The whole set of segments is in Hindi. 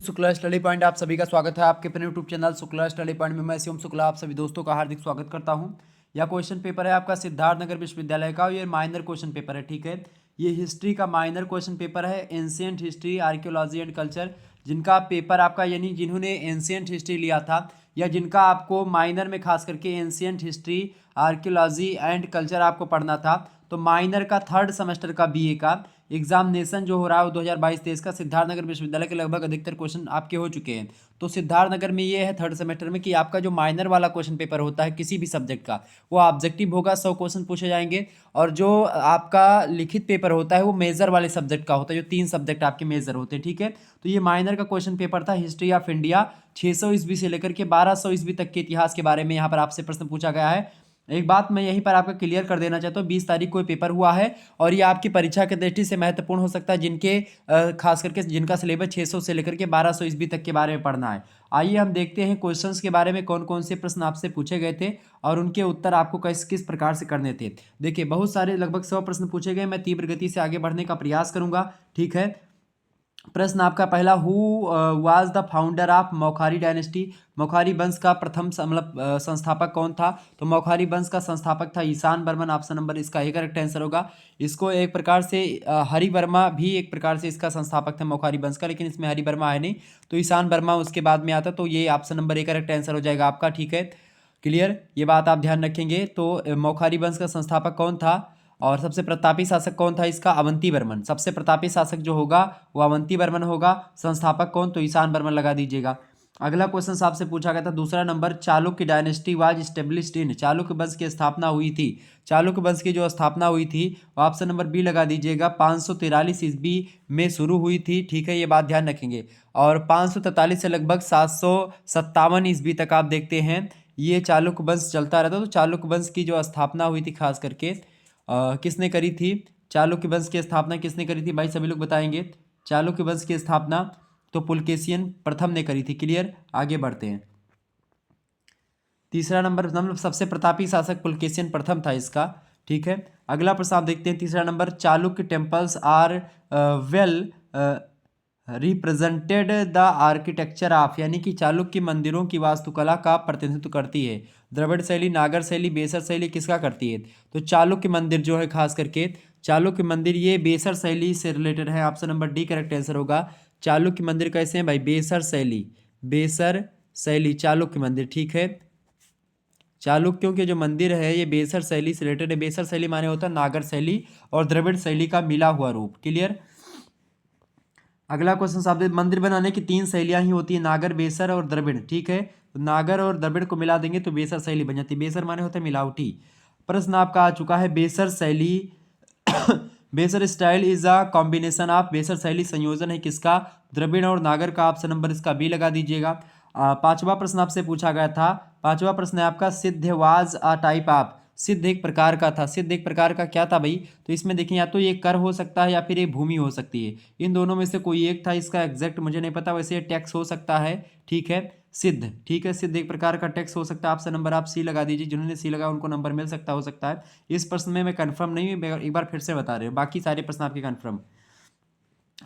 शुक्ला स्टडी पॉइंट आप सभी का स्वागत है आपके अपने YouTube channel Shukla study point में। मैं शिवम शुक्ला आप सभी दोस्तों का हार्दिक स्वागत करता हूं। यह क्वेश्चन पेपर है आपका सिद्धार्थनगर विश्वविद्यालय का। ये माइनर क्वेश्चन पेपर है, ठीक है। ये हिस्ट्री का माइनर क्वेश्चन पेपर है, ancient history, archaeology and culture. जिनका पेपर आपका यानी जिन्होंने एंशिएंट हिस्ट्री लिया था या जिनका आपको माइनर में खास करके ancient history, archaeology and culture आपको पढ़ना था, तो माइनर का थर्ड सेमेस्टर का बीए का एग्जामिनेशन जो हो रहा है वो 2022-23 का सिद्धार्थनगर विश्वविद्यालय के लगभग अधिकतर क्वेश्चन आपके हो चुके हैं। तो सिद्धार्थनगर में ये है थर्ड सेमेस्टर में कि आपका जो माइनर वाला क्वेश्चन पेपर होता है किसी भी सब्जेक्ट का, वो ऑब्जेक्टिव होगा, 100 क्वेश्चन पूछे जाएंगे। और जो आपका लिखित पेपर होता है वो मेजर वाले सब्जेक्ट का होता है, जो 3 सब्जेक्ट आपके मेजर होते हैं, ठीक है। तो ये माइनर का क्वेश्चन पेपर था हिस्ट्री ऑफ इंडिया। 600 ईस्वी से लेकर के 1200 ईस्वी तक के इतिहास के बारे में यहाँ पर आपसे प्रश्न पूछा गया है। एक बात मैं यहीं पर आपका क्लियर कर देना चाहता हूँ, 20 तारीख को ये पेपर हुआ है और ये आपकी परीक्षा की दृष्टि से महत्वपूर्ण हो सकता है, जिनके खास करके जिनका सिलेबस 600 से लेकर के 1200 ईस्वी तक के बारे में पढ़ना है। आइए हम देखते हैं क्वेश्चंस के बारे में, कौन कौन से प्रश्न आपसे पूछे गए थे और उनके उत्तर आपको किस किस प्रकार से करने थे। देखिए बहुत सारे लगभग 100 प्रश्न पूछे गए। मैं तीव्र गति से आगे बढ़ने का प्रयास करूंगा, ठीक है। प्रश्न आपका पहला, who was the founder of Maukhari dynasty. Maukhari वंश का प्रथम मतलब संस्थापक कौन था? तो मौखारी वंश का संस्थापक था ईशान बर्मन। ऑप्शन नंबर इसका एक करेक्ट आंसर होगा। इसको एक प्रकार से हरि वर्मा भी एक प्रकार से इसका संस्थापक था मौखारी वंश का, लेकिन इसमें हरि वर्मा है नहीं, तो ईशान वर्मा उसके बाद में आता। तो ये ऑप्शन नंबर एक करेक्ट आंसर हो जाएगा आपका, ठीक है। क्लियर, ये बात आप ध्यान रखेंगे। तो मौखारी वंश का संस्थापक कौन था और सबसे प्रतापी शासक कौन था इसका? अवंती वर्मन। सबसे प्रतापी शासक जो होगा वो अवंती वर्मन होगा। संस्थापक कौन? तो ईशान वर्मन लगा दीजिएगा। अगला क्वेश्चन आपसे पूछा गया था दूसरा number, Chalukya dynasty was established in. Chalukya वंश की स्थापना हुई थी, चालुक्य वंश की जो स्थापना हुई थी ऑप्शन नंबर बी लगा दीजिएगा, 543 ईस्वी में शुरू हुई थी, ठीक है। ये बात ध्यान रखेंगे। और 543 से लगभग 757 ईस्वी तक आप देखते हैं ये चालुक्य वंश चलता रहता। तो चालुक्य वंश की जो स्थापना हुई थी खास करके किसने करी थी? चालुक्य वंश की स्थापना किसने करी थी भाई? सभी लोग बताएंगे। चालुक्य वंश की स्थापना तो पुलकेशियन प्रथम ने करी थी। क्लियर, आगे बढ़ते हैं। तीसरा नंबर मतलब सबसे प्रतापी शासक पुलकेशियन प्रथम था इसका, ठीक है। अगला प्रश्न आप देखते हैं तीसरा number, Chalukya temples are well represented the architecture of. यानी कि चालुक्य मंदिरों की वास्तुकला का प्रतिनिधित्व करती है। द्रविड़ शैली, नागर शैली, बेसर शैली किसका करती है? तो चालुक्य मंदिर जो है खास करके चालुक्य मंदिर ये बेसर शैली से रिलेटेड है। Option number D correct answer होगा। चालुक्य मंदिर कैसे हैं भाई? बेसर शैली, बेसर शैली चालुक्य मंदिर, ठीक है। चालुक्यों के जो मंदिर है ये बेसर शैली से रिलेटेड है। बेसर शैली माने होता है नागर शैली और द्रविड़ शैली का मिला हुआ रूप। क्लियर, अगला क्वेश्चन साहब, मंदिर बनाने की 3 शैलियां ही होती है, नागर, बेसर और द्रविड़, ठीक है। तो नागर और द्रविड़ को मिला देंगे तो बेसर शैली बन जाती है। बेसर माने होता है मिलावटी। प्रश्न आपका आ चुका है, बेसर शैली बेसर style is a combination of. बेसर शैली संयोजन है किसका? द्रविड़ और नागर का। ऑप्शन नंबर इसका बी लगा दीजिएगा। पांचवा प्रश्न आपसे पूछा गया था, पांचवा प्रश्न है आपका, सिद्ध वाज अ टाइप ऑफ। सिद्ध एक प्रकार का था। सिद्ध एक प्रकार का क्या था भाई? तो इसमें देखिए या तो ये कर हो सकता है या फिर ये भूमि हो सकती है। इन दोनों में से कोई एक था, इसका एग्जैक्ट मुझे नहीं पता। वैसे ये टैक्स हो सकता है, ठीक है। सिद्ध, ठीक है, सिद्ध एक प्रकार का टैक्स हो सकता है। ऑप्शन नंबर आप सी लगा दीजिए। जिन्होंने सी लगा उनको नंबर मिल सकता, हो सकता है। इस प्रश्न में मैं कंफर्म नहीं हूँ, एक बार फिर से बता रहे हूँ, बाकी सारे प्रश्न आपके कंफर्म।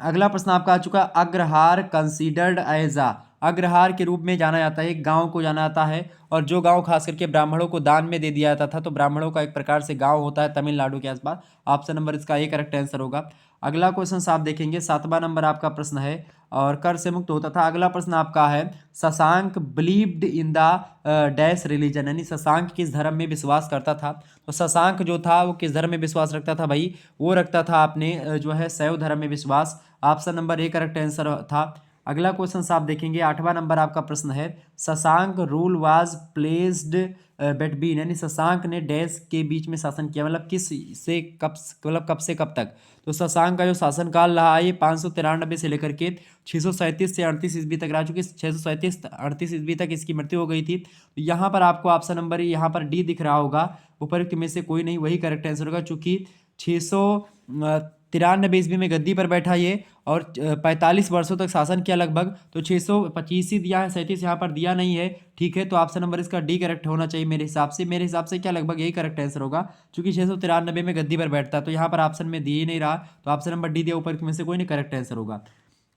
अगला प्रश्न आपका आ चुका, अग्रहार कंसीडर्ड एज आ। अग्रहार के रूप में जाना जाता है, एक गांव को जाना जाता है, और जो गांव खास करके ब्राह्मणों को दान में दे दिया जाता था। तो ब्राह्मणों का एक प्रकार से गांव होता है तमिलनाडु के आसपास। ऑप्शन नंबर इसका ए करेक्ट आंसर होगा। अगला क्वेश्चन आप देखेंगे, 7वां नंबर आपका प्रश्न है और कर से मुक्त होता था। अगला प्रश्न आपका है, Shashank believed in the dash religion. यानी शशांक किस धर्म में विश्वास करता था? तो शशांक जो था वो किस धर्म में विश्वास रखता था भाई? वो रखता था आपने जो है शैव धर्म में विश्वास। Option number A correct answer था। अगला क्वेश्चन आप देखेंगे, 8वां नंबर आपका प्रश्न है, Shashank rule was placed between. यानी शशांक ने डैश के बीच में शासन किया, मतलब किस से कब, मतलब कब से कब तक? तो शशांक का जो शासनकाल रहा है ये 593 से लेकर के 637 से 38 ईस्वी तक रहा। चूंकि 637 38 ईस्वी तक इसकी मृत्यु हो गई थी। तो यहाँ पर आपको ऑप्शन नंबर यहाँ पर डी दिख रहा होगा, उपरोक्त में से कोई नहीं, वही करेक्ट आंसर होगा। चूंकि 693 ईस्वी में गद्दी पर बैठा ये और 45 वर्षों तक शासन किया लगभग। तो 625 ही दिया है, 37 यहाँ पर दिया नहीं है, ठीक है। तो ऑप्शन नंबर इसका डी करेक्ट होना चाहिए मेरे हिसाब से। मेरे हिसाब से क्या लगभग यही करेक्ट आंसर होगा, क्योंकि 693 में गद्दी पर बैठता है। तो यहाँ पर ऑप्शन में दिए ही नहीं रहा, तो ऑप्शन नंबर डी दिया ऊपर में से कोई नहीं, करेक्ट आंसर होगा।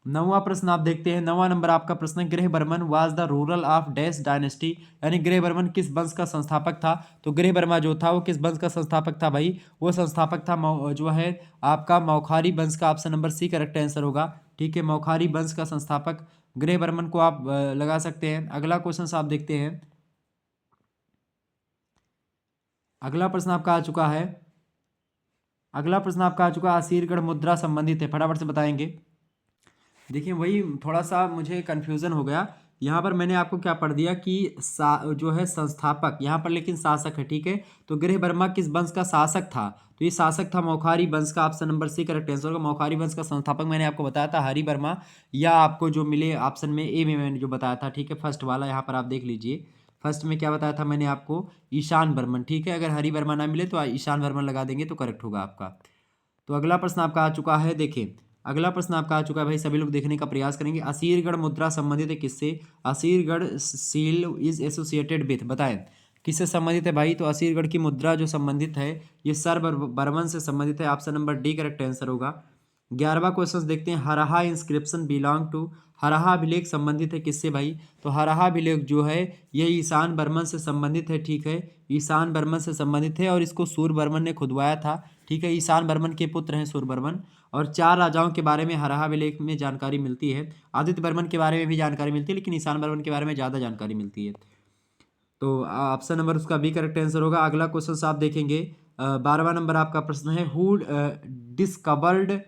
9वां प्रश्न आप देखते हैं। 9वां नंबर आपका प्रश्न, Grahavarman was the ruler of dash dynasty, यानी ग्रहबर्मन किस वंश का संस्थापक था। तो ग्रहबर्मा जो था वो किस वंश का संस्थापक था भाई, वो संस्थापक था जो है आपका मौखारी वंश का। Option number C correct answer होगा। ठीक है, मौखारी वंश का संस्थापक ग्रहबर्मन को आप लगा सकते हैं। अगला क्वेश्चन आप देखते हैं। अगला प्रश्न आपका आ चुका है। अगला प्रश्न आपका आ चुका है, असीरगढ़ मुद्रा संबंधित है, फटाफट से बताएंगे। देखिए वही थोड़ा सा मुझे कन्फ्यूज़न हो गया यहाँ पर। मैंने आपको क्या पढ़ दिया कि जो है संस्थापक यहाँ पर, लेकिन शासक है। ठीक है, तो ग्रहबर्मा किस वंश का शासक था, तो ये शासक था मौखारी वंश का। Option number C correct answer होगा। मौखारी वंश का संस्थापक मैंने आपको बताया था हरिवर्मा, या आपको जो मिले ऑप्शन में ए में मैंने जो बताया था। ठीक है, फर्स्ट वाला यहाँ पर आप देख लीजिए। फर्स्ट में क्या बताया था मैंने आपको, ईशान वर्मन। ठीक है, अगर हरिवर्मा ना मिले तो ईशान वर्मन लगा देंगे तो करेक्ट होगा आपका। तो अगला प्रश्न आपका आ चुका है। देखिए अगला प्रश्न आपका आ चुका है भाई, सभी लोग देखने का प्रयास करेंगे। असीरगढ़ मुद्रा संबंधित है किससे, Asirgarh seal is associated with, बताएं किससे संबंधित है भाई। तो असीरगढ़ की मुद्रा जो संबंधित है ये सर बर्मन से संबंधित है। Option number D correct answer होगा। 11वां क्वेश्चन देखते हैं, Harha inscription belong to, Harha अभिलेख संबंधित है किससे भाई। तो हरहा अभिलेख जो है ये ईशान बर्मन से संबंधित है। ठीक है, ईशान बर्मन से संबंधित है और इसको सूर बर्मन ने खुदवाया था। ठीक है, ईशान बर्मन के पुत्र हैं सूर बर्मन। और 4 राजाओं के बारे में हरहा अभिलेख में जानकारी मिलती है। आदित्य बर्मन के बारे में भी जानकारी मिलती है, लेकिन ईशान बर्मन के बारे में ज़्यादा जानकारी मिलती है। तो ऑप्शन नंबर उसका बी करेक्ट आंसर होगा। अगला क्वेश्चन आप देखेंगे, 12वां नंबर आपका प्रश्न है, हु डिस्कवर्ड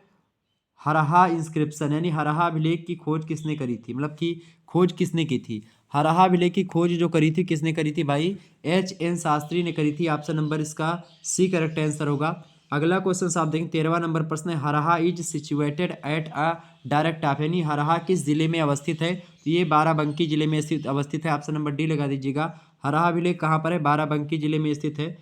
हरहा इंस्क्रिप्शन, यानी हरहा अभिलेख की खोज किसने करी थी, मतलब कि खोज किसने की थी। हरहा अभिलेख की खोज जो करी थी किसने करी थी भाई, HN शास्त्री ने करी थी। ऑप्शन नंबर इसका सी करेक्ट आंसर होगा। अगला क्वेश्चन आप देखें, 13वां नंबर प्रश्न है, Haraha is situated at a direct of, यानी हरहा किस जिले में अवस्थित है। तो ये बाराबंकी जिले में स्थित अवस्थित है। ऑप्शन नंबर डी लगा दीजिएगा। हरहा अभिलेख कहाँ पर है, बाराबंकी जिले में स्थित है।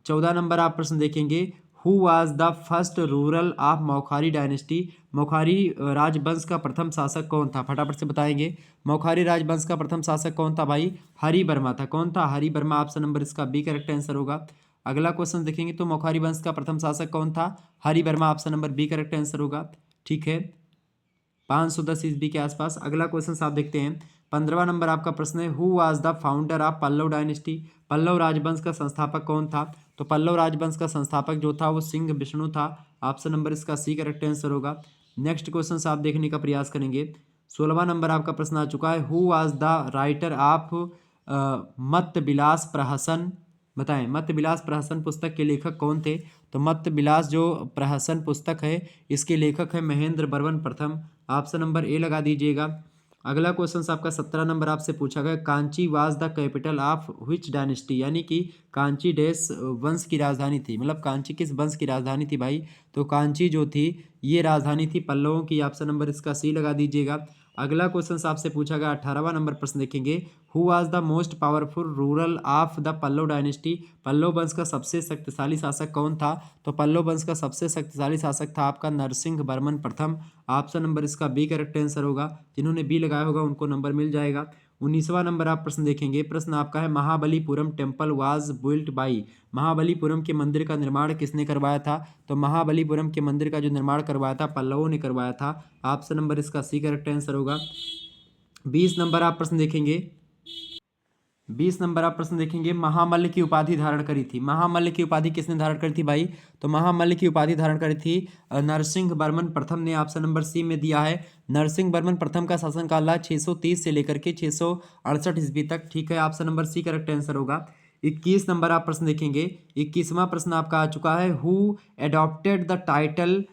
14 नंबर आप प्रश्न देखेंगे, who was the first ruler of Maukhari dynasty, Maukhari राजवंश का प्रथम शासक कौन था, फटाफट से बताएंगे। मौखारी राजवंश का प्रथम शासक कौन था भाई, हरिवर्मा था। कौन था, हरिवर्मा। ऑप्शन नंबर इसका बी करेक्ट आंसर होगा। अगला क्वेश्चन देखेंगे, तो मौखारी वंश का प्रथम शासक कौन था, Harivarma. Option number B correct answer होगा। ठीक है, 510 ईस्वी के आसपास। अगला क्वेश्चन आप देखते हैं, 15वां नंबर आपका प्रश्न है, who was the founder of Pallava dynasty, Pallava राजवंश का संस्थापक कौन था। तो पल्लव राजवंश का संस्थापक जो था वो सिंह विष्णु था। ऑप्शन नंबर इसका सी करेक्ट आंसर होगा। नेक्स्ट क्वेश्चन आप देखने का प्रयास करेंगे। 16वां नंबर आपका प्रश्न आ चुका है, who was the writer of मत्त विलास प्रहसन, बताएं मत्त विलास प्रहसन पुस्तक के लेखक कौन थे। तो मत्त विलास जो प्रहसन पुस्तक है इसके लेखक है महेंद्र बर्मन प्रथम। ऑप्शन नंबर ए लगा दीजिएगा। अगला क्वेश्चन आपका 17 नंबर आपसे पूछा गया, Kanchi was the capital of which dynasty, यानी कि कांची डैश वंश की राजधानी थी, मतलब कांची किस वंश की राजधानी थी भाई। तो कांची जो थी ये राजधानी थी पल्लवों की। ऑप्शन नंबर इसका सी लगा दीजिएगा। अगला क्वेश्चन आपसे पूछा गया 18वां नंबर प्रश्न देखेंगे, who was the most powerful ruler of the Pallava dynasty, Pallava वंश का सबसे शक्तिशाली शासक कौन था। तो पल्लव वंश का सबसे शक्तिशाली शासक था आपका नरसिंह वर्मन प्रथम। ऑप्शन नंबर इसका बी करेक्ट आंसर होगा। जिन्होंने बी लगाया होगा उनको नंबर मिल जाएगा। 19वां नंबर आप प्रश्न देखेंगे, प्रश्न आपका है, Mahabalipuram temple was built by, Mahabalipuram के मंदिर का निर्माण किसने करवाया था। तो महाबलीपुरम के मंदिर का जो निर्माण करवाया था पल्लवों ने करवाया था। ऑप्शन नंबर इसका सी करेक्ट आंसर होगा। 20 नंबर आप प्रश्न देखेंगे, 20 नंबर आप प्रश्न देखेंगे, महामल्ल की उपाधि धारण करी थी, महामल्ल की उपाधि किसने धारण करी थी भाई। तो महामल्ल की उपाधि धारण करी थी नरसिंह वर्मन प्रथम ने। ऑप्शन नंबर सी में दिया है। नरसिंह वर्मन प्रथम का शासनकाल रहा 630 से लेकर के 668 ईस्वी तक। ठीक है, option number C correct answer होगा। 21 नंबर आप प्रश्न देखेंगे, 21वां प्रश्न आपका आ चुका है, who adopted the title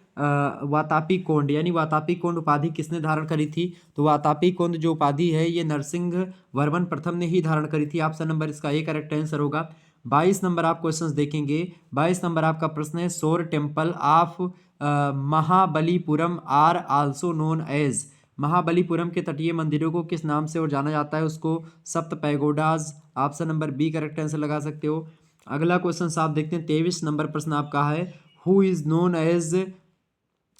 Vatapi Konda, यानी वातापी कोंड उपाधि किसने धारण करी थी। तो वातापी कोंड जो उपाधि है ये नरसिंह वर्मन प्रथम ने ही धारण करी थी। ऑप्शन नंबर इसका ए करेक्ट आंसर होगा। 22 नंबर आप क्वेश्चंस देखेंगे, 22 नंबर आपका प्रश्न है, shore temple of Mahabalipuram are also known as, Mahabalipuram के तटीय मंदिरों को किस नाम से और जाना जाता है, उसको सप्त pagodas. Option number B correct answer लगा सकते हो। अगला क्वेश्चन आप देखते हैं, 23 नंबर प्रश्न आपका है, who is known as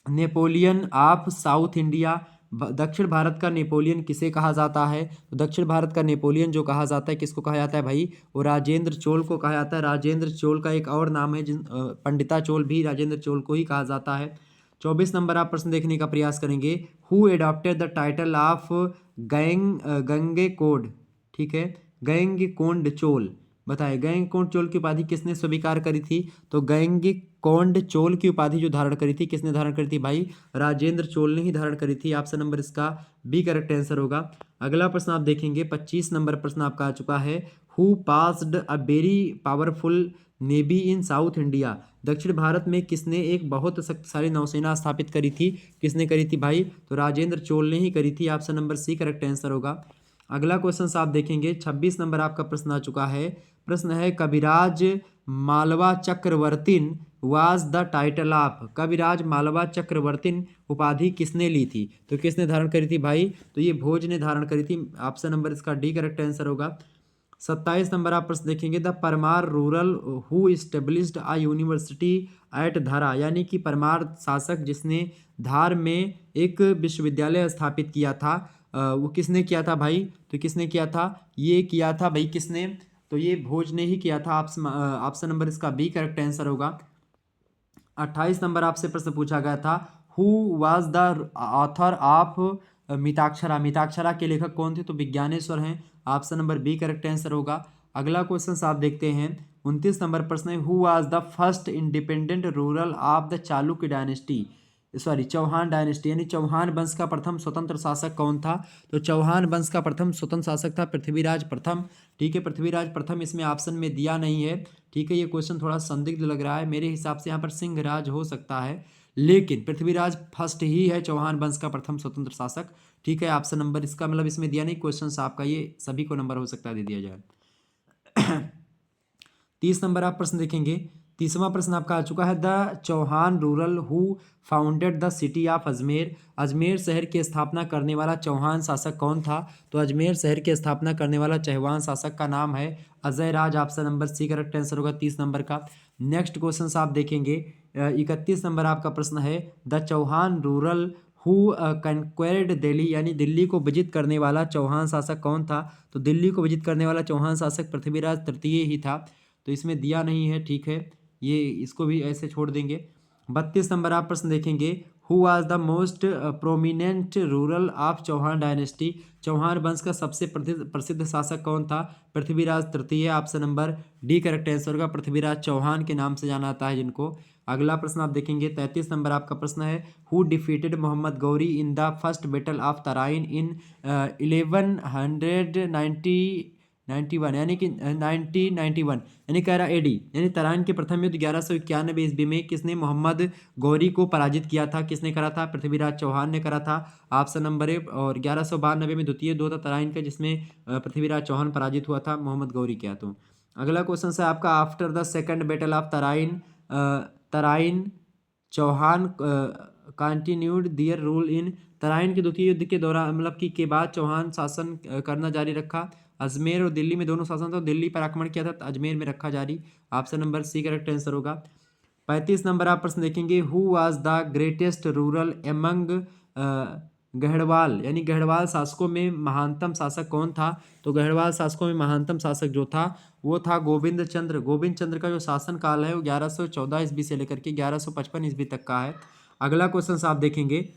Napoleon of South India, दक्षिण भारत का नेपोलियन किसे कहा जाता है। तो दक्षिण भारत का नेपोलियन जो कहा जाता है किसको कहा जाता है भाई, वो राजेंद्र चोल को कहा जाता है। राजेंद्र चोल का एक और नाम है पंडिता चोल भी राजेंद्र चोल को ही कहा जाता है। 24 नंबर आप प्रश्न देखने का प्रयास करेंगे। Who adopted the title of Gangaikonda, ठीक है, गंगकोंडचोल, बताइए गंगकोंडचोल की उपाधि किसने स्वीकार करी थी? तो गंगकोंडचोल की उपाधि जो धारण करी थी, किसने धारण करी थी भाई? राजेंद्र चोल ने ही धारण करी थी। ऑप्शन नंबर इसका बी करेक्ट आंसर होगा। अगला प्रश्न आप देखेंगे, 25 नंबर प्रश्न आपका आ चुका है। Who passed a very powerful navy in south India, दक्षिण भारत में किसने एक बहुत शक्तिशाली नौसेना स्थापित करी थी? किसने करी थी भाई? तो राजेंद्र चोल ने ही करी थी। Option number C correct answer होगा। अगला क्वेश्चन आप देखेंगे, 26 नंबर आपका प्रश्न आ चुका है। प्रश्न है Kaviraja Malwa Chakravartin was the title of, Kaviraja Malwa Chakravartin उपाधि किसने ली थी? तो किसने धारण करी थी भाई? तो ये भोज ने धारण करी थी। ऑप्शन नंबर इसका डी करेक्ट आंसर होगा। 27 नंबर आप प्रश्न देखेंगे, the Parmar ruler who established a university at Dhara, यानी कि परमार शासक जिसने धार में एक विश्वविद्यालय स्थापित किया था, वो किसने किया था भाई? तो किसने किया था? ये किया था भाई किसने? तो ये भोज ने ही किया था। ऑप्शन नंबर इसका बी करेक्ट आंसर होगा। 28 नंबर आपसे प्रश्न पूछा गया था, who was the author of Mitakshara, Mitakshara के लेखक कौन थे? तो विज्ञानेश्वर हैं। Option number B correct answer होगा। अगला क्वेश्चन आप देखते हैं, 29 नंबर प्रश्न है, who was the first independent ruler of the Chalukya dynasty, sorry Chauhan dynasty, यानी चौहान वंश का प्रथम स्वतंत्र शासक कौन था? तो चौहान वंश का प्रथम स्वतंत्र शासक था पृथ्वीराज प्रथम, ठीक है, पृथ्वीराज प्रथम इसमें ऑप्शन में दिया नहीं है, ठीक है। ये क्वेश्चन थोड़ा संदिग्ध लग रहा है मेरे हिसाब से, यहाँ पर सिंहराज हो सकता है, लेकिन पृथ्वीराज फर्स्ट ही है चौहान वंश का प्रथम स्वतंत्र शासक, ठीक है। ऑप्शन नंबर इसका मतलब इसमें दिया नहीं, क्वेश्चन आपका ये सभी को नंबर हो सकता है दे दिया जाए। 30 नंबर आप प्रश्न देखेंगे, 30वां प्रश्न आपका आ चुका है, the Chauhan ruler who founded the city of Ajmer, Ajmer शहर की स्थापना करने वाला चौहान शासक कौन था? तो अजमेर शहर की स्थापना करने वाला चौहान शासक का नाम है Ajay Raj. Option number C correct answer होगा 30 नंबर का। नेक्स्ट क्वेश्चन आप देखेंगे, 31 नंबर आपका प्रश्न है, the Chauhan ruler who conquered Delhi, यानी दिल्ली को विजित करने वाला चौहान शासक कौन था? तो दिल्ली को विजित करने वाला चौहान शासक पृथ्वीराज तृतीय ही था, तो इसमें दिया नहीं है, ठीक है, ये इसको भी ऐसे छोड़ देंगे। 32 नंबर आप प्रश्न देखेंगे, who was the most prominent ruler of Chauhan dynasty, Chauhan वंश का सबसे प्रसिद्ध शासक कौन था? पृथ्वीराज तृतीय। Option number D correct answer होगा, पृथ्वीराज चौहान के नाम से जाना जाता है जिनको। अगला प्रश्न आप देखेंगे, 33 नंबर आपका प्रश्न है, who defeated Mohammad Ghori in the first battle of Tarain in 1191, यानी कि 1991, यानी कह रहा एडी, यानी तराइन के प्रथम युद्ध 1191 ईस्वी में किसने मोहम्मद गौरी को पराजित किया था? किसने करा था? पृथ्वीराज चौहान ने करा था। ऑप्शन नंबर ए। और 1192 में द्वितीय युद्ध था तराइन का, जिसमें पृथ्वीराज चौहान पराजित हुआ था, मोहम्मद गौरी किया। तो अगला क्वेश्चन है आपका, after the second battle of Tarain, Tarain Chauhan continued their rule in, Tarain के द्वितीय युद्ध के दौरान मतलब कि के बाद चौहान शासन करना जारी रखा। अजमेर और दिल्ली में दोनों शासन था, दिल्ली पर आक्रमण किया था, अजमेर में रखा जारी। Option number C correct answer होगा। 35 नंबर आप प्रश्न देखेंगे, who was the greatest ruler among Garhwal, यानी गढ़वाल शासकों में महानतम शासक कौन था? तो गढ़वाल शासकों में महानतम शासक जो था वो था गोविंद चंद्र। गोविंद चंद्र का जो शासन काल है वो 1114 ईस्वी से लेकर के 1155 ईस्वी तक का है। अगला क्वेश्चन आप देखेंगे,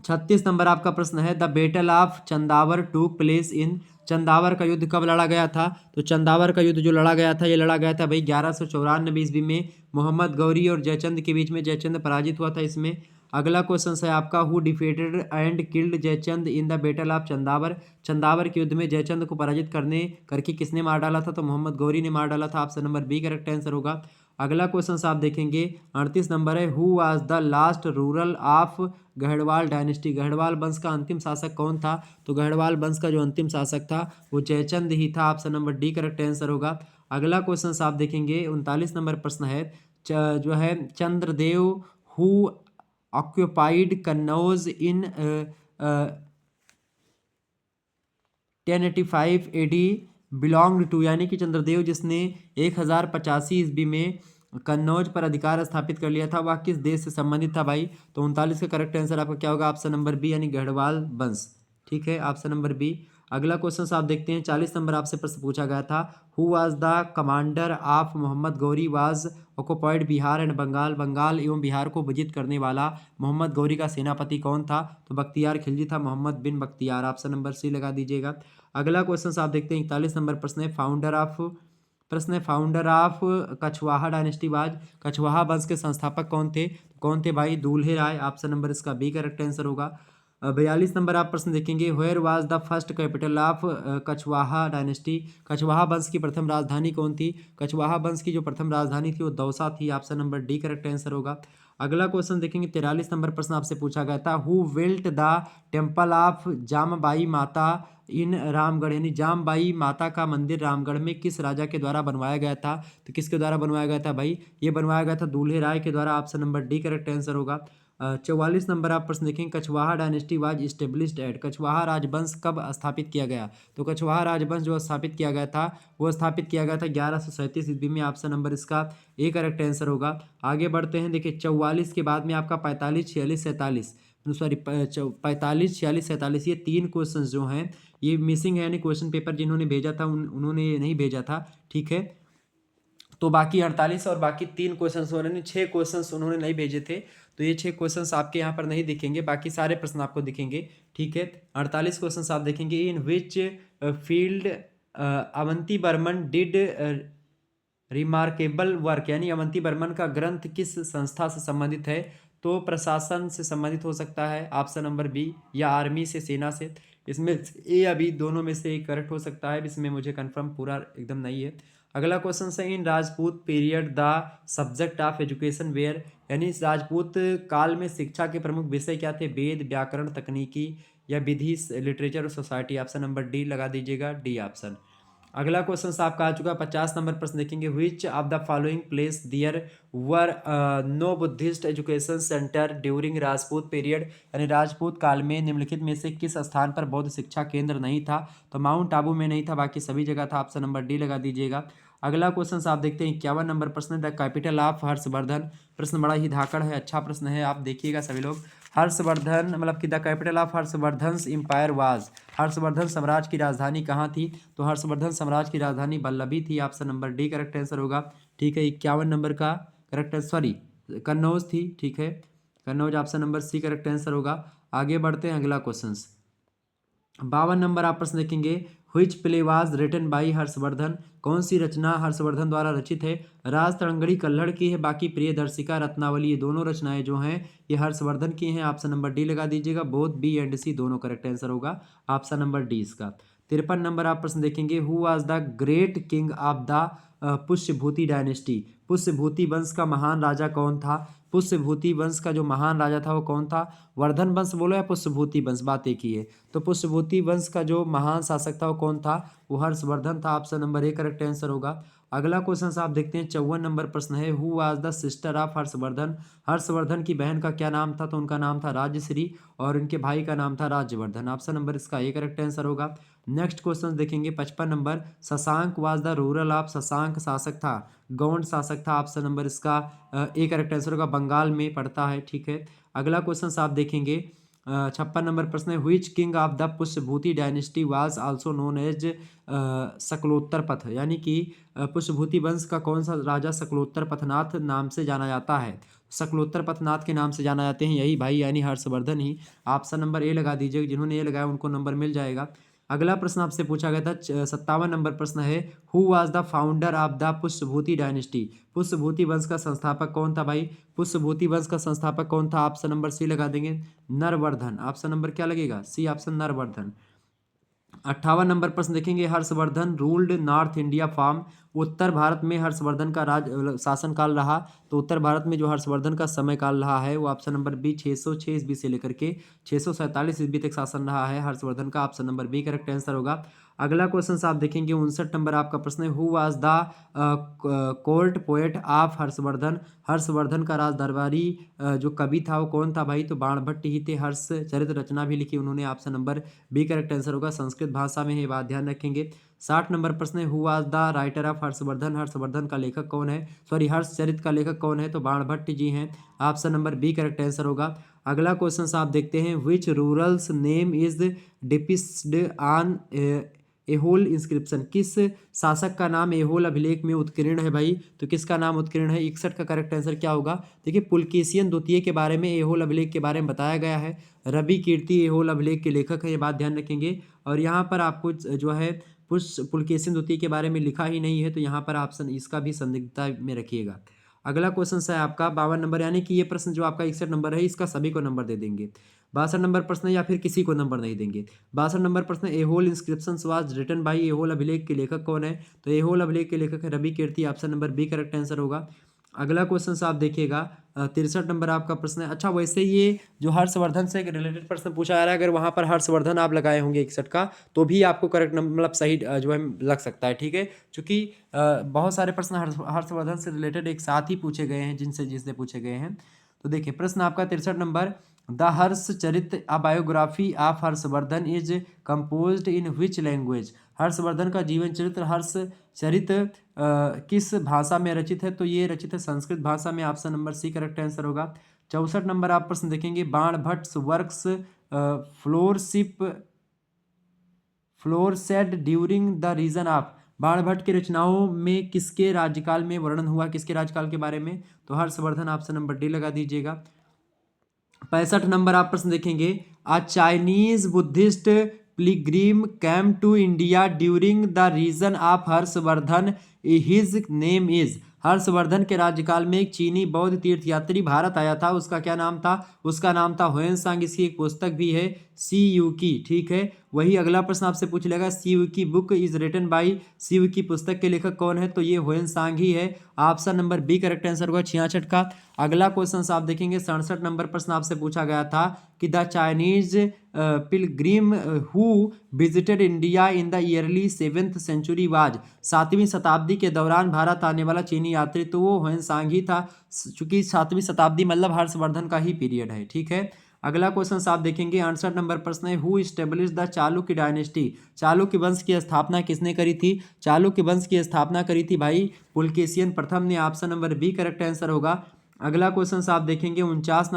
36 नंबर आपका प्रश्न है, द बैटल ऑफ चंदावर टूक प्लेस इन, चंदावर का युद्ध कब लड़ा गया था? तो चंदावर का युद्ध जो लड़ा गया था, ये लड़ा गया था भाई 1194 ईस्वी में, मोहम्मद गौरी और जयचंद के बीच में, जयचंद पराजित हुआ था इसमें। अगला क्वेश्चन है आपका, who defeated and killed Jaichand in the battle of Chandawar, Chandawar के युद्ध में जयचंद को पराजित करके किसने मार डाला था? तो मोहम्मद गौरी ने मार डाला था। Option number B correct answer होगा। अगला क्वेश्चन आप देखेंगे, 38 नंबर है, who was the last ruler of Garhwal dynasty, Garhwal वंश का अंतिम शासक कौन था? तो गढ़वाल वंश का जो अंतिम शासक था वो जयचंद ही था। Option number D correct answer होगा। अगला क्वेश्चन आप देखेंगे, 39 नंबर प्रश्न है, जो है Chandradev who occupied Kannauj in 1085 AD belonged to, यानी कि चंद्रदेव जिसने 1085 ईस्वी में कन्नौज पर अधिकार स्थापित कर लिया था, वह किस देश से संबंधित था भाई? तो 39 का करेक्ट आंसर आपका क्या होगा? ऑप्शन नंबर बी, यानी गढ़वाल वंश, ठीक है, ऑप्शन नंबर बी। अगला क्वेश्चन आप देखते हैं 40 नंबर आपसे प्रश्न पूछा गया था, who was the commander of Mohammad Ghori was occupied Bihar and Bengal, Bengal एवं बिहार को विजित करने वाला मोहम्मद गौरी का सेनापति कौन था? तो बख्तियार खिलजी था, मोहम्मद बिन बख्तियार। ऑप्शन नंबर सी लगा दीजिएगा। अगला क्वेश्चन आप देखते हैं 41 नंबर प्रश्न है founder of Kachhwaha dynasty was, Kachhwaha वंश के संस्थापक कौन थे भाई? दूल्हे राय। ऑप्शन नंबर इसका बी करेक्ट आंसर होगा। 42 नंबर आप प्रश्न देखेंगे, where was the first capital of Kachhwaha dynasty, Kachhwaha वंश की प्रथम राजधानी कौन थी? कछवाहा वंश की जो प्रथम राजधानी थी वो दौसा थी। Option number D correct answer होगा। अगला क्वेश्चन देखेंगे 43 नंबर प्रश्न आपसे पूछा गया था, who built the temple of Jamwai Mata in Ramgarh, यानी जामबाई माता का मंदिर रामगढ़ में किस राजा के द्वारा बनवाया गया था? तो किसके द्वारा बनवाया गया था भाई? ये बनवाया गया था दूल्हे राय के द्वारा। Option number D correct answer होगा। 44 नंबर आप प्रश्न देखेंगे, Kachhwaha dynasty was established at, Kachhwaha राजवंश कब स्थापित किया गया? तो कछवाहा राजवंश जो स्थापित किया गया था वो स्थापित किया गया था 1137 ईस्वी में। ऑप्शन नंबर इसका ए करेक्ट आंसर होगा। आगे बढ़ते हैं, देखिए 44 के बाद में आपका 45, 46, 47, सॉरी 45, 46, 47, ये 3 क्वेश्चन जो हैं ये मिसिंग है, यानी क्वेश्चन पेपर जिन्होंने भेजा था उन्होंने ये नहीं भेजा था, ठीक है। तो बाकी 48 और बाकी 3 क्वेश्चन उन्होंने 6 क्वेश्चन उन्होंने नहीं भेजे थे, तो ये 6 क्वेश्चन आपके यहाँ पर नहीं दिखेंगे, बाकी सारे प्रश्न आपको दिखेंगे, ठीक है। 48 क्वेश्चन आप देखेंगे, in which field Avanti Varman did remarkable work, यानी अवंती बर्मन का ग्रंथ किस संस्था से संबंधित है? तो प्रशासन से संबंधित हो सकता है, ऑप्शन नंबर बी, या आर्मी से, सेना से। इसमें ए या बी दोनों में से एक करेक्ट हो सकता है, इसमें मुझे कंफर्म पूरा एकदम नहीं है। अगला क्वेश्चन है, in Rajput period the subject of education were, यानी इस राजपूत काल में शिक्षा के प्रमुख विषय क्या थे? वेद, व्याकरण, तकनीकी या विधि, लिटरेचर और सोसाइटी। ऑप्शन नंबर डी लगा दीजिएगा, डी ऑप्शन। अगला क्वेश्चन आपका आ चुका 50 नंबर प्रश्न देखेंगे, which of the following place there were no Buddhist education centre during Rajput period, यानी राजपूत काल में निम्नलिखित में से किस स्थान पर बौद्ध शिक्षा केंद्र नहीं था? तो माउंट आबू में नहीं था, बाकी सभी जगह था। ऑप्शन नंबर डी लगा दीजिएगा। अगला क्वेश्चन आप देखते हैं 51 नंबर प्रश्न, द कैपिटल ऑफ हर्षवर्धन, प्रश्न बड़ा ही धाकड़ है, अच्छा प्रश्न है, आप देखिएगा सभी लोग। हर्षवर्धन मतलब कि the capital of Harshavardhan empire was, Harshavardhan साम्राज्य की राजधानी कहाँ थी? तो हर्षवर्धन साम्राज्य की राजधानी वल्लभी थी। Option number D correct answer होगा, ठीक है। 51 नंबर का करेक्ट, सॉरी कन्नौज थी, ठीक है, Kannauj. Option number C correct answer होगा। आगे बढ़ते हैं, अगला क्वेश्चन 52 नंबर आप प्रश्न देखेंगे, which play was written by Harshvardhan, कौन सी रचना हर्षवर्धन द्वारा रचित है? राज तरंगड़ी कल्हड़ की है, बाकी प्रियदर्शिका, रत्नावली, ये दोनों रचनाएं जो हैं ये हर्षवर्धन की हैं। ऑप्शन नंबर डी लगा दीजिएगा, बोथ बी एंड सी दोनों करेक्ट आंसर होगा, ऑप्शन नंबर डी इसका। 53 नंबर आप प्रश्न देखेंगे, who was the great king of the Pushyabhuti dynasty, Pushyabhuti वंश का महान राजा कौन था? पुष्यभूति वंश का जो महान राजा था वो कौन था? वर्धन वंश बोलो या पुष्यभूति वंश, बात एक ही है। तो पुष्यभूति वंश का जो महान शासक था वो कौन था? वो हर्षवर्धन था। Option number A correct answer होगा। अगला क्वेश्चन आप देखते हैं 54 नंबर प्रश्न है, who was the sister of Harshvardhan, Harshvardhan की बहन का क्या नाम था? तो उनका नाम था राजश्री और उनके भाई का नाम था राज्यवर्धन। ऑप्शन नंबर इसका ए करेक्ट आंसर होगा। नेक्स्ट क्वेश्चन देखेंगे 55 number, Shashank was the ruler of, Shashank शासक था, गौंड शासक था। ऑप्शन नंबर इसका ए करेक्ट आंसर होगा, बंगाल में पड़ता है, ठीक है। अगला क्वेश्चन आप देखेंगे 56 नंबर प्रश्न है, which king of the Pushyabhuti dynasty was also known as Sakalottara Patha, यानी कि पुष्यभूति वंश का कौन सा राजा शकलोत्तर पथनाथ नाम से जाना जाता है? शकलोत्तर पथनाथ के नाम से जाना जाते हैं यही भाई, यानी हर्षवर्धन ही। ऑप्शन नंबर ए लगा दीजिए, जिन्होंने ए लगाया उनको नंबर मिल जाएगा। अगला प्रश्न आपसे पूछा गया था 57 नंबर प्रश्न है, who was the founder of the Pushyabhuti dynasty, Pushyabhuti वंश का संस्थापक कौन था भाई? पुष्यभूति वंश का संस्थापक कौन था? ऑप्शन नंबर सी लगा देंगे, नरवर्धन। ऑप्शन नंबर क्या लगेगा? C option, नरवर्धन। 58 नंबर प्रश्न देखेंगे, Harshavardhan ruled North India from, उत्तर भारत में हर्षवर्धन का राज शासन काल रहा, तो उत्तर भारत में जो हर्षवर्धन का समय काल रहा है वो ऑप्शन नंबर बी 606 ईस्वी से लेकर के 647 ईस्वी तक शासन रहा है हर्षवर्धन का। Option number B correct answer होगा। अगला क्वेश्चन आप देखेंगे 59 नंबर आपका प्रश्न है, who was the court poet of Harshvardhan, Harshvardhan का राज दरबारी जो कवि था वो कौन था भाई? तो बाणभट्ट ही थे, हर्ष चरित रचना भी लिखी उन्होंने। Option number B correct answer होगा, संस्कृत भाषा में है, बात ध्यान रखेंगे। 60 नंबर प्रश्न है, who was the writer of Harshvardhan, Harshvardhan का लेखक कौन है? सॉरी, हर्ष चरित का लेखक कौन है? तो बाणभट्ट जी हैं। Option number B correct answer होगा। अगला क्वेश्चन आप देखते हैं, which ruler's name is depicted on Aihole inscription, किस शासक का नाम एहोल अभिलेख में उत्कीर्ण है भाई? तो किसका नाम उत्कीर्ण है? 61 का करेक्ट आंसर क्या होगा? देखिए पुलकेशियन द्वितीय के बारे में, एहोल अभिलेख के बारे में बताया गया है। रवि कीर्ति एहोल अभिलेख के लेखक है, ये बात ध्यान रखेंगे। और यहाँ पर आपको जो है पुलकेशियन द्वितीय के बारे में लिखा ही नहीं है, तो यहाँ पर ऑप्शन इसका भी संदिग्धता में रखिएगा। अगला क्वेश्चन है आपका 52 नंबर, यानी कि ये प्रश्न जो आपका 61 नंबर है इसका सभी को नंबर दे देंगे। 62 नंबर प्रश्न या फिर किसी को नंबर नहीं देंगे। 62 नंबर प्रश्न, Aihole inscription was written by, Aihole अभिलेख के लेखक कौन है? तो एहोल अभिलेख के लेखक है Ravi Kirti, option number B correct answer होगा। अगला क्वेश्चन आप देखिएगा 63 नंबर आपका प्रश्न है। अच्छा वैसे ये जो हर्षवर्धन से रिलेटेड प्रश्न पूछा जा रहा है, अगर वहाँ पर हर्षवर्धन आप लगाए होंगे 61 का, तो भी आपको करेक्ट मतलब सही जो है लग सकता है, ठीक है। चूँकि बहुत सारे प्रश्न हर्षवर्धन से रिलेटेड एक साथ ही पूछे गए हैं, जिनसे पूछे गए हैं। तो देखिए प्रश्न आपका 63 number, the Harshacharita a biography of Harshvardhan is composed in which language? Harshvardhan का जीवन चरित्र हर्षचरित किस भाषा में रचित है? तो ये रचित है संस्कृत भाषा में, option number C correct answer होगा। 64 नंबर आप प्रश्न देखेंगे, Banabhatta works flourished during the reign of, Banabhatta की रचनाओं में किसके राज्यकाल में वर्णन हुआ, किसके राज्यकाल के बारे में? तो हर्षवर्धन, ऑप्शन नंबर डी लगा दीजिएगा। 65 नंबर आप प्रश्न देखेंगे, a Chinese Buddhist pilgrim came to India during the reign of Harshvardhan, his name is, Harshvardhan के राज्यकाल में एक चीनी बौद्ध तीर्थयात्री भारत आया था, उसका क्या नाम था? उसका नाम था ह्वेनसांग। इसकी एक पुस्तक भी है सी यू की, ठीक है। वही अगला प्रश्न आपसे पूछ लेगा, Si Yu Ki book is written by, Si Yu Ki पुस्तक के लेखक कौन है? तो ये ह्वेनसांग ही है, option number B correct answer होगा 66 का। अगला क्वेश्चन आप देखेंगे 67 नंबर प्रश्न आपसे पूछा गया था कि the Chinese pilgrim who visited India in the early 7th century was, 7वीं शताब्दी के दौरान भारत आने वाला चीनी यात्री तो वो ह्वेनसांग ही था, चूंकि 7वीं शताब्दी मतलब हर्षवर्धन का ही पीरियड है, ठीक है। अगला क्वेश्चन आप देखेंगे 68 नंबर प्रश्न है, who establish the Chalukya dynasty, Chalukya वंश की स्थापना किसने करी थी? चालुक्य वंश की स्थापना करी थी भाई पुलकेशियन प्रथम ने, option number B correct answer होगा। अगला क्वेश्चन आप देखेंगे 69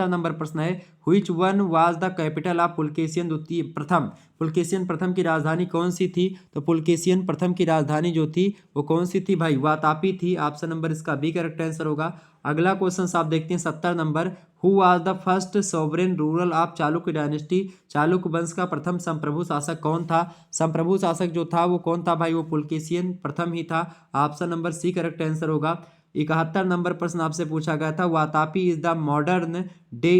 नंबर प्रश्न है, which one was the capital of Pulakeshin द्वितीय प्रथम, पुलकेशियन प्रथम की राजधानी कौन सी थी? तो पुलकेशियन प्रथम की राजधानी जो थी वो कौन सी थी भाई? वातापी थी, ऑप्शन नंबर इसका बी करेक्ट आंसर होगा। अगला क्वेश्चन आप देखते हैं 70 number, who was the first sovereign rural of Chalukya dynasty, Chalukya वंश का प्रथम संप्रभु शासक कौन था? संप्रभु शासक जो था वो कौन था भाई? वो पुलकेशियन प्रथम ही था, option number C correct answer होगा। 71 नंबर प्रश्न आपसे पूछा गया था, Vatapi is the modern day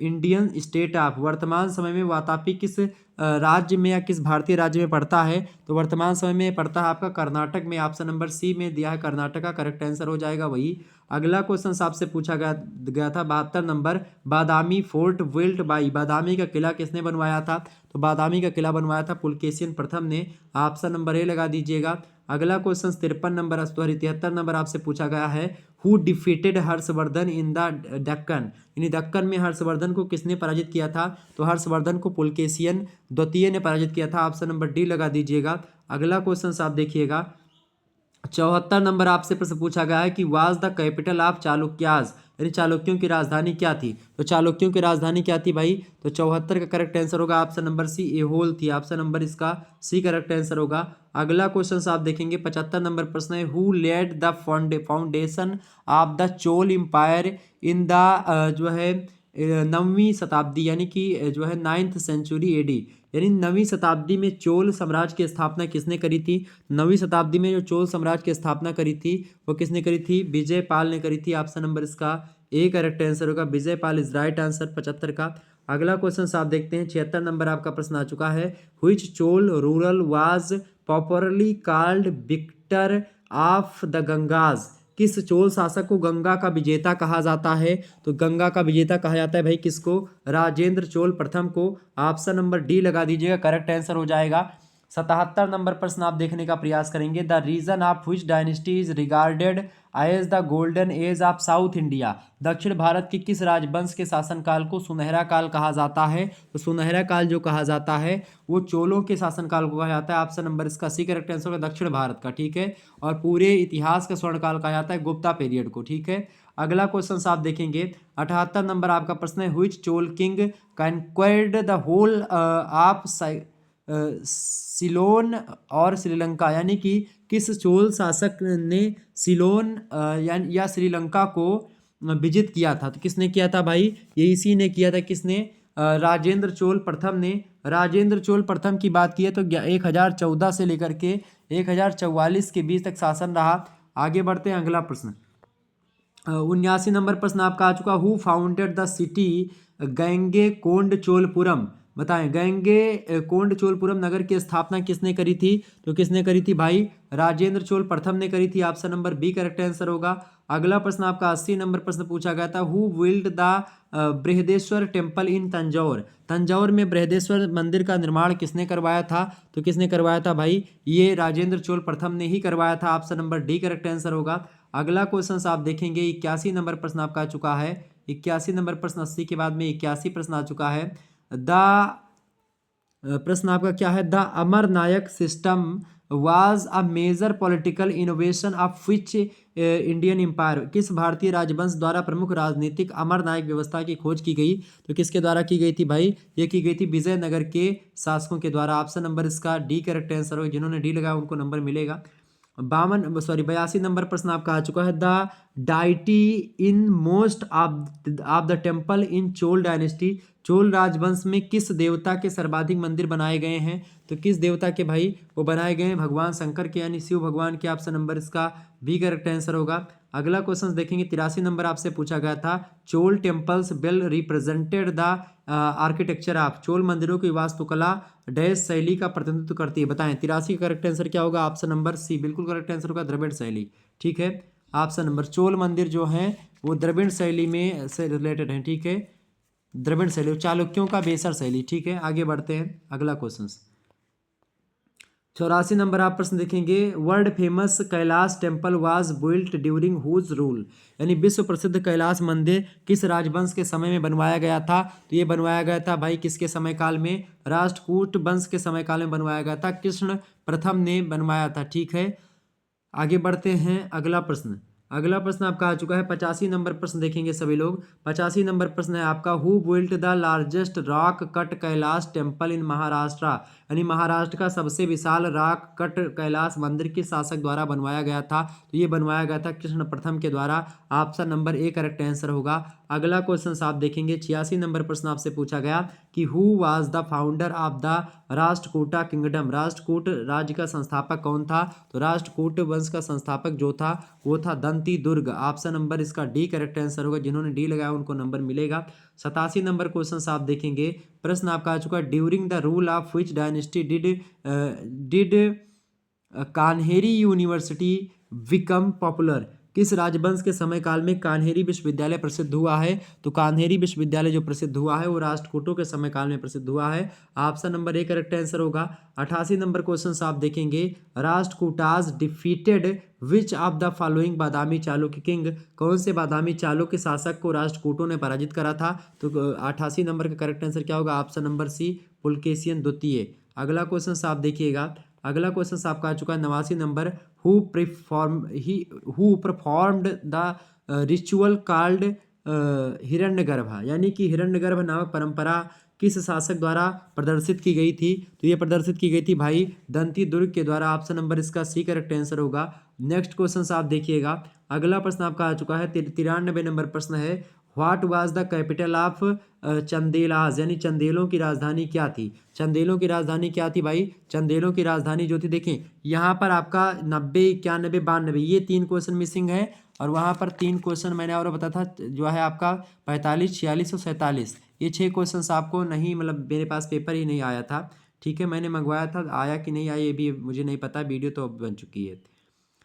Indian state of, वर्तमान समय में वातापी किस राज्य में या किस भारतीय राज्य में पड़ता है? तो वर्तमान समय में पड़ता है आपका कर्नाटक में, ऑप्शन नंबर सी में दिया है कर्नाटक का, करेक्ट आंसर हो जाएगा वही। अगला क्वेश्चन आपसे पूछा गया था 72 number, Badami fort built by, Badami का किला किसने बनवाया था? तो बादामी का किला बनवाया था पुलकेशियन प्रथम ने, ऑप्शन नंबर ए लगा दीजिएगा। अगला क्वेश्चन 53 नंबर 73 नंबर आपसे पूछा गया है, who defeated Harshvardhan in the Deccan, यानी दक्कन में हर्षवर्धन को किसने पराजित किया था? तो हर्षवर्धन को पुलकेशियन द्वितीय ने पराजित किया था, ऑप्शन नंबर डी लगा दीजिएगा। अगला क्वेश्चन आप देखिएगा 74 नंबर आपसे प्रश्न पूछा गया है कि was the capital of Chalukyas, यानी चालुक्यों की राजधानी क्या थी? तो चालुक्यों की राजधानी क्या थी भाई? तो 74 का करेक्ट आंसर होगा ऑप्शन नंबर सी, एहोल थी, ऑप्शन नंबर इसका सी करेक्ट आंसर होगा। अगला क्वेश्चन आप देखेंगे 75 नंबर प्रश्न है, who led the foundation of the Chola empire in the जो है 9वीं शताब्दी, यानी कि जो है 9th सेंचुरी एडी, यानी 9वीं शताब्दी में चोल साम्राज्य की स्थापना किसने करी थी? 9वीं शताब्दी में जो चोल साम्राज्य की स्थापना करी थी वो किसने करी थी? विजय पाल ने करी थी, ऑप्शन नंबर इसका ए करेक्ट आंसर होगा, Vijay Pal is right answer 75 का। अगला क्वेश्चन आप देखते हैं 76 नंबर आपका प्रश्न आ चुका है, which Chola ruler was popularly called victor of the Gangas, किस चोल शासक को गंगा का विजेता कहा जाता है? तो गंगा का विजेता कहा जाता है भाई किसको? राजेंद्र चोल प्रथम को, ऑप्शन नंबर डी लगा दीजिएगा, करेक्ट आंसर हो जाएगा। 77 नंबर प्रश्न आप देखने का प्रयास करेंगे, the reign of which dynasty is regarded as the golden age of South India. दक्षिण भारत के किस राजवंश के शासनकाल को सुनहरा काल कहा जाता है? तो सुनहरा काल जो कहा जाता है वो चोलों के शासनकाल को कहा जाता है। ऑप्शन नंबर इसका सी करेक्ट आंसर होगा, दक्षिण भारत का, ठीक है। और पूरे इतिहास का स्वर्ण काल कहा जाता है गुप्ता पीरियड को, ठीक है। अगला क्वेश्चन आप देखेंगे, 78 नंबर आपका प्रश्न है, which Chola king conquered the whole of Ceylon और श्रीलंका, यानी कि किस चोल शासक ने सिलोन या श्रीलंका को विजित किया था? तो किसने किया था भाई? ये इसी ने किया था। किसने? राजेंद्र चोल प्रथम ने। राजेंद्र चोल प्रथम की बात की है तो 1014 से लेकर के 1044 के बीच तक शासन रहा। आगे बढ़ते हैं, अगला प्रश्न 79 नंबर प्रश्न आपका आ चुका, who founded the city Gangaikondacholapuram. बताएं, गंगे कोंडचोलपुरम नगर की स्थापना किसने करी थी? तो किसने करी थी भाई? राजेंद्र चोल प्रथम ने करी थी। Option number B correct answer होगा। अगला प्रश्न आपका 80 नंबर प्रश्न पूछा गया था, who build the Brihadeshwara temple in Tanjore. Tanjore में बृहदेश्वर मंदिर का निर्माण किसने करवाया था? तो किसने करवाया था भाई? ये राजेंद्र चोल प्रथम ने ही करवाया था। Option number D correct answer होगा। अगला क्वेश्चन आप देखेंगे, 81 नंबर प्रश्न आपका आ चुका है। 81 नंबर प्रश्न 80 के बाद में 81 प्रश्न आ चुका है। प्रश्न आपका क्या है, the Amar Nayak system was a major political innovation of which Indian empire. किस भारतीय राजवंश द्वारा प्रमुख राजनीतिक अमर नायक व्यवस्था की खोज की गई? तो किसके द्वारा की गई थी भाई? ये की गई थी विजयनगर के शासकों के द्वारा। ऑप्शन नंबर इसका डी करेक्ट आंसर होगा। जिन्होंने डी लगाया उनको नंबर मिलेगा। 82 नंबर प्रश्न आपका आ चुका है, the deity in most of the temple in Chola dynasty. Chola राजवंश में किस देवता के सर्वाधिक मंदिर बनाए गए हैं? तो किस देवता के भाई वो बनाए गए हैं? भगवान शंकर के, यानी शिव भगवान के। ऑप्शन नंबर इसका बी करेक्ट आंसर होगा। अगला क्वेश्चन देखेंगे, 83 नंबर आपसे पूछा गया था, Chola temples well represented the architecture of. Chola मंदिरों की वास्तुकला डैश शैली का प्रतिनिधित्व करती है। बताएं, 83 का करेक्ट आंसर क्या होगा? ऑप्शन नंबर सी बिल्कुल करेक्ट आंसर होगा, द्रविड़ शैली, ठीक है। ऑप्शन नंबर, चोल मंदिर जो है वो द्रविड़ शैली में से रिलेटेड है, ठीक है। द्रविड़ शैली, चालुक्यों का बेसर शैली, ठीक है। आगे बढ़ते हैं, अगला क्वेश्चन 84 नंबर आप प्रश्न देखेंगे, world famous Kailash temple was built during whose rule. यानी विश्व प्रसिद्ध कैलाश मंदिर किस राजवंश के समय में बनवाया गया था? तो ये बनवाया गया था भाई किसके समय काल में? राष्ट्रकूट वंश के समय काल में बनवाया गया था। कृष्ण प्रथम ने बनवाया था, ठीक है। आगे बढ़ते हैं, अगला प्रश्न आपका आ चुका है 85 नंबर प्रश्न देखेंगे सभी लोग। 85 नंबर प्रश्न है आपका, who built the largest rock cut Kailash temple in Maharashtra. यानी महाराष्ट्र का सबसे विशाल रॉक कट कैलाश मंदिर किस शासक द्वारा बनवाया गया था? तो ये बनवाया गया था कृष्ण प्रथम के द्वारा। Option number A correct answer होगा। अगला क्वेश्चन आप देखेंगे, 86 नंबर प्रश्न आपसे पूछा गया कि who was the founder of the Rashtrakuta kingdom. Rashtrakuta राज्य का संस्थापक कौन था? तो राष्ट्रकूट वंश का संस्थापक जो था वो था दंती दुर्ग। ऑप्शन नंबर इसका डी करेक्ट आंसर होगा। जिन्होंने डी लगाया उनको नंबर मिलेगा। 87 नंबर क्वेश्चन आप देखेंगे, प्रश्न आपका आ चुका है, during the rule of which dynasty did Kanheri university become popular. किस राजवंश के समय काल में कान्हेरी विश्वविद्यालय प्रसिद्ध हुआ है? तो कान्हेरी विश्वविद्यालय जो प्रसिद्ध हुआ है वो राष्ट्रकूटों के समय काल में प्रसिद्ध हुआ है। Option number A correct answer होगा। 88 नंबर क्वेश्चन आप देखेंगे, Rashtrakutas defeated which of the following Badami Chalukya king. कौन से बादामी चालुक्य शासक को राष्ट्रकूटों ने पराजित करा था? तो 88 नंबर का करेक्ट आंसर क्या होगा? ऑप्शन नंबर सी पुलकेशियन द्वितीय। अगला क्वेश्चन आप देखिएगा, अगला क्वेश्चन आपका आ चुका है 89 number, who performed the ritual called Hiranyagarbha. यानी कि हिरण्यगर्भ नामक परंपरा किस शासक द्वारा प्रदर्शित की गई थी? तो ये प्रदर्शित की गई थी भाई दंती दुर्ग के द्वारा। ऑप्शन नंबर इसका सी करेक्ट आंसर होगा। नेक्स्ट क्वेश्चन आप देखिएगा, अगला प्रश्न आपका आ चुका है 93 नंबर प्रश्न है, what was the capital of Chandelas. यानी चंदेलों की राजधानी क्या थी? चंदेलों की राजधानी क्या थी भाई? चंदेलों की राजधानी जो थी, देखें यहाँ पर आपका 90, 91, 92 ये 3 क्वेश्चन मिसिंग है। और वहाँ पर 3 क्वेश्चन मैंने और बताया था जो है आपका 45, 46 और 47। ये 6 क्वेश्चन आपको नहीं, मतलब मेरे पास पेपर ही नहीं आया था, ठीक है। मैंने मंगवाया था, आया कि नहीं आया ये भी मुझे नहीं पता, वीडियो तो अब बन चुकी है।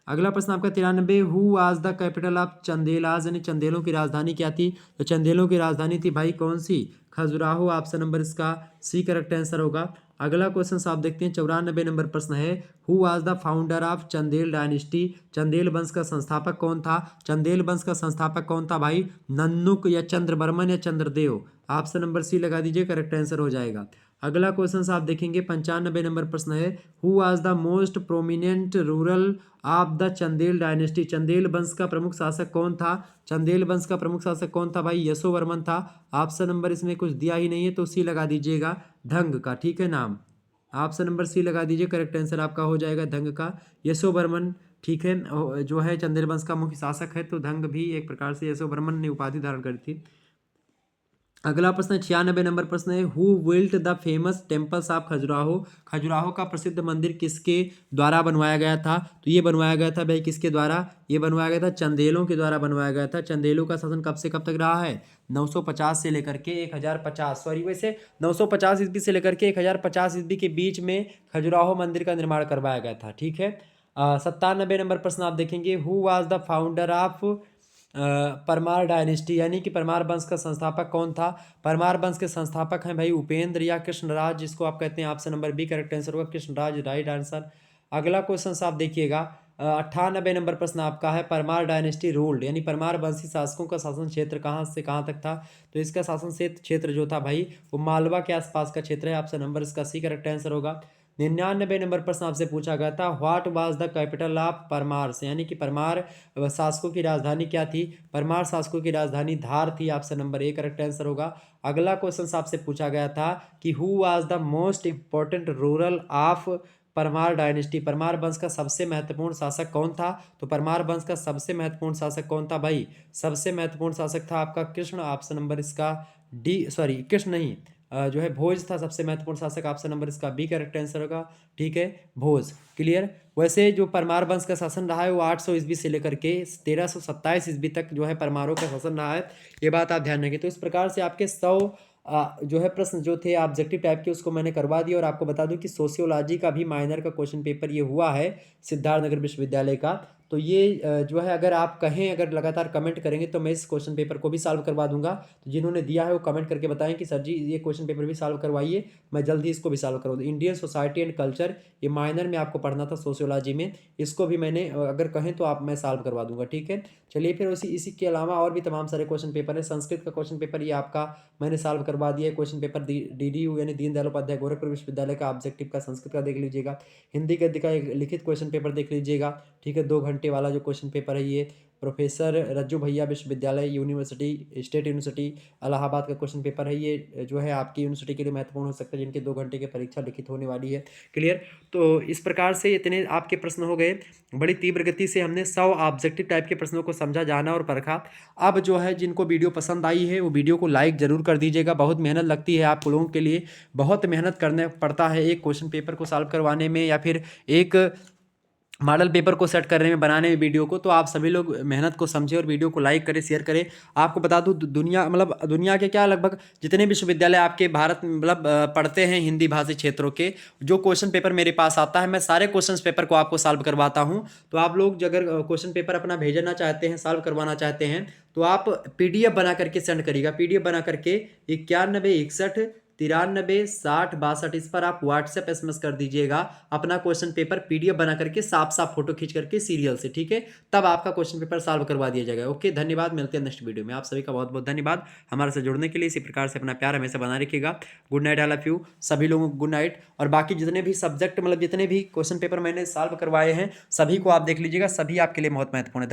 अगला प्रश्न आपका 93, who was the capital of Chandelas, यानी चंदेलों की राजधानी क्या थी? तो चंदेलों की राजधानी थी भाई कौन सी? खजुराहो। ऑप्शन नंबर इसका सी करेक्ट आंसर होगा। अगला क्वेश्चन आप देखते हैं 94 नंबर प्रश्न है, who was the founder of Chandel dynasty, Chandel वंश का संस्थापक कौन था? चंदेल वंश का संस्थापक कौन था भाई? नन्नुक या चंद्रवर्मन या चंद्रदेव? ऑप्शन नंबर सी लगा दीजिए, करेक्ट आंसर हो जाएगा। अगला क्वेश्चन आप देखेंगे 95 नंबर प्रश्न है, who was the most prominent ruler of the Chandel dynasty, Chandel वंश का प्रमुख शासक कौन था? चंदेल वंश का प्रमुख शासक कौन था भाई? यशोवर्मन था। ऑप्शन नंबर इसमें कुछ दिया ही नहीं है तो सी लगा दीजिएगा, धंग का, ठीक है नाम। ऑप्शन नंबर सी लगा दीजिए, करेक्ट आंसर आपका हो जाएगा धंग का, यशोवर्मन, ठीक है। जो है चंदेल वंश का मुख्य शासक है, तो धंग भी एक प्रकार से यशोवर्मन ने उपाधि धारण करी थी। अगला प्रश्न है 96 नंबर प्रश्न है, who built the famous temples of Khajuraho, Khajuraho का प्रसिद्ध मंदिर किसके द्वारा बनवाया गया था? तो ये बनवाया गया था भाई किसके द्वारा? ये बनवाया गया था चंदेलों के द्वारा बनवाया गया था। चंदेलों का शासन कब से कब तक रहा है? 950 से लेकर के 1050, सॉरी वैसे 950 ईस्वी से लेकर के 1050 ईस्वी के बीच में खजुराहो मंदिर का निर्माण करवाया गया था, ठीक है। 97 नंबर प्रश्न आप देखेंगे, who was the founder of Parmar dynasty, यानी कि परमार वंश का संस्थापक कौन था? परमार वंश के संस्थापक हैं भाई उपेंद्र या कृष्णराज, जिसको आप कहते हैं। Option number B correct answer होगा, कृष्णराज राइट आंसर। अगला क्वेश्चन आप देखिएगा 98 नंबर प्रश्न आपका है, परमार डायनेस्टी रूल्ड, यानी परमार वंशी शासकों का शासन क्षेत्र कहाँ से कहाँ तक था? तो इसका शासन क्षेत्र जो था भाई वो मालवा के आसपास का क्षेत्र है। ऑप्शन नंबर इसका सी करेक्ट आंसर होगा। 99 नंबर प्रश्न आपसे पूछा गया था, what was the capital of Paramaras, यानी कि परमार शासकों की राजधानी क्या थी? परमार शासकों की राजधानी धार थी। Option number A correct answer होगा। अगला क्वेश्चन आपसे पूछा गया था कि who was the most important rural of Parmar dynasty, Parmar वंश का सबसे महत्वपूर्ण शासक कौन था? तो परमार वंश का सबसे महत्वपूर्ण शासक कौन था भाई? सबसे महत्वपूर्ण शासक था आपका कृष्ण। ऑप्शन नंबर इसका डी, सॉरी कृष्ण नहीं, जो है भोज था सबसे महत्वपूर्ण शासक। ऑप्शन नंबर इसका बी करेक्ट आंसर होगा, ठीक है भोज, क्लियर। वैसे जो परमार वंश का शासन रहा है वो 800 ईस्वी से लेकर के 1327 ईस्वी तक जो है परमारों का शासन रहा है, ये बात आप ध्यान रखें। तो इस प्रकार से आपके 100 जो है प्रश्न जो थे ऑब्जेक्टिव टाइप के उसको मैंने करवा दिया। और आपको बता दूं कि सोशियोलॉजी का भी माइनर का क्वेश्चन पेपर ये हुआ है सिद्धार्थनगर विश्वविद्यालय का। तो ये जो है अगर आप कहें, अगर लगातार कमेंट करेंगे तो मैं इस क्वेश्चन पेपर को भी सॉल्व करवा दूंगा। तो जिन्होंने दिया है वो कमेंट करके बताएं कि सर जी ये क्वेश्चन पेपर भी सॉल्व करवाइए, मैं जल्द ही इसको भी सॉल्व करवा दूँ। इंडियन सोसाइटी एंड कल्चर, ये माइनर में आपको पढ़ना था सोशियोलॉजी में, इसको भी मैंने अगर कहें तो आप मैं सॉल्व करवा दूंगा, ठीक है। चलिए फिर इसी के अलावा और भी तमाम सारे क्वेश्चन पेपर है। संस्कृत का क्वेश्चन पेपर ये आपका मैंने सॉल्व करवा दिया है। क्वेश्चन पेपर DDU यानी दीनदयाल उपाध्याय गोरखपुर विश्वविद्यालय का ऑब्जेक्टिव का संस्कृत का देख लीजिएगा। हिंदी गद्य का एक लिखित क्वेश्चन पेपर देख लीजिएगा, ठीक है। 2 घंटे वाला जो क्वेश्चन पेपर है ये प्रोफेसर रज्जू भैया विश्वविद्यालय यूनिवर्सिटी, स्टेट यूनिवर्सिटी इलाहाबाद का क्वेश्चन पेपर है। ये जो है आपकी यूनिवर्सिटी के लिए महत्वपूर्ण हो सकता है, जिनके 2 घंटे की परीक्षा लिखित होने वाली है, क्लियर। तो इस प्रकार से इतने आपके प्रश्न हो गए। बड़ी तीव्र गति से हमने 100 ऑब्जेक्टिव टाइप के प्रश्नों को समझा, जाना और परखा। अब जो है जिनको वीडियो पसंद आई है वो वीडियो को लाइक जरूर कर दीजिएगा। बहुत मेहनत लगती है आप लोगों के लिए, बहुत मेहनत करना पड़ता है एक क्वेश्चन पेपर को सॉल्व करवाने में या फिर एक मॉडल पेपर को सेट करने में, बनाने में वीडियो को। तो आप सभी लोग मेहनत को समझें और वीडियो को लाइक करें, शेयर करें। आपको बता दूं दुनिया के क्या लगभग जितने विश्वविद्यालय आपके भारत में पढ़ते हैं हिंदी भाषी क्षेत्रों के, जो क्वेश्चन पेपर मेरे पास आता है मैं सारे क्वेश्चन पेपर को आपको सॉल्व करवाता हूं। तो आप लोग अगर क्वेश्चन पेपर अपना भेजना चाहते हैं, सॉल्व करवाना चाहते हैं, तो आप PDF बना करके सेंड करिएगा। PDF बना करके 9161 93 60 62 इस पर आप व्हाट्सएप SMS कर दीजिएगा अपना क्वेश्चन पेपर PDF बना करके, साफ साफ फोटो खींच करके सीरियल से, ठीक है। तब आपका क्वेश्चन पेपर सॉल्व करवा दिया जाएगा। ओके, धन्यवाद, मिलते हैं नेक्स्ट वीडियो में। आप सभी का बहुत बहुत धन्यवाद हमारे से जुड़ने के लिए। इसी प्रकार से अपना प्यार हमेशा बना रखिएगा। Good night all of you, सभी लोगों को गुड नाइट। और बाकी जितने भी सब्जेक्ट जितने भी क्वेश्चन पेपर मैंने सॉल्व करवाए हैं सभी को आप देख लीजिएगा, सभी आपके लिए बहुत महत्वपूर्ण है।